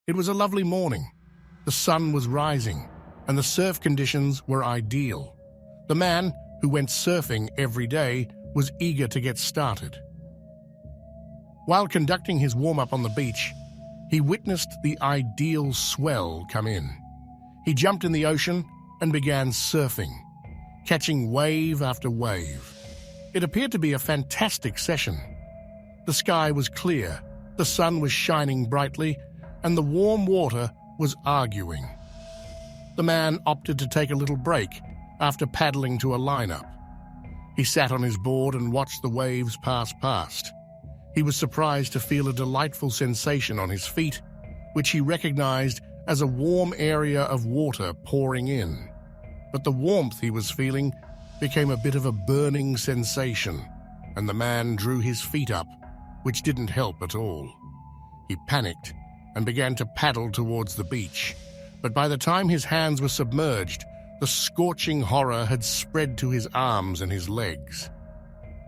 It was a lovely morning. The sun was rising, and the surf conditions were ideal. The man, who went surfing every day, was eager to get started. While conducting his warm-up on the beach, he witnessed the ideal swell come in. He jumped in the ocean and began surfing, catching wave after wave. It appeared to be a fantastic session. The sky was clear, the sun was shining brightly, and the warm water was arguing. The man opted to take a little break after paddling to a lineup. He sat on his board and watched the waves pass past. He was surprised to feel a delightful sensation on his feet, which he recognized as a warm area of water pouring in. But the warmth he was feeling became a bit of a burning sensation, and the man drew his feet up, which didn't help at all. He panicked and began to paddle towards the beach, but by the time his hands were submerged, the scorching horror had spread to his arms and his legs.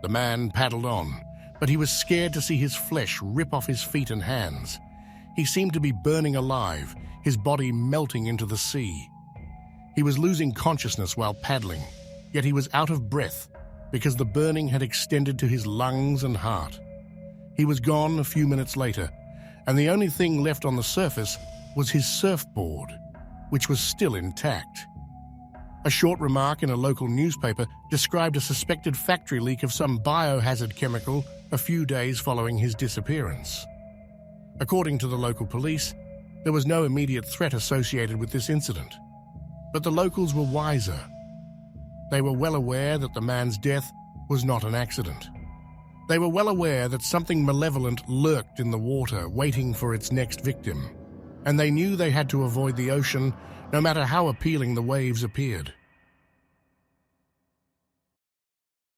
The man paddled on, but he was scared to see his flesh rip off his feet and hands. He seemed to be burning alive, his body melting into the sea. He was losing consciousness while paddling, yet he was out of breath because the burning had extended to his lungs and heart. He was gone a few minutes later, and the only thing left on the surface was his surfboard, which was still intact. A short remark in a local newspaper described a suspected factory leak of some biohazard chemical a few days following his disappearance. According to the local police, there was no immediate threat associated with this incident. But the locals were wiser. They were well aware that the man's death was not an accident. They were well aware that something malevolent lurked in the water, waiting for its next victim, and they knew they had to avoid the ocean no matter how appealing the waves appeared.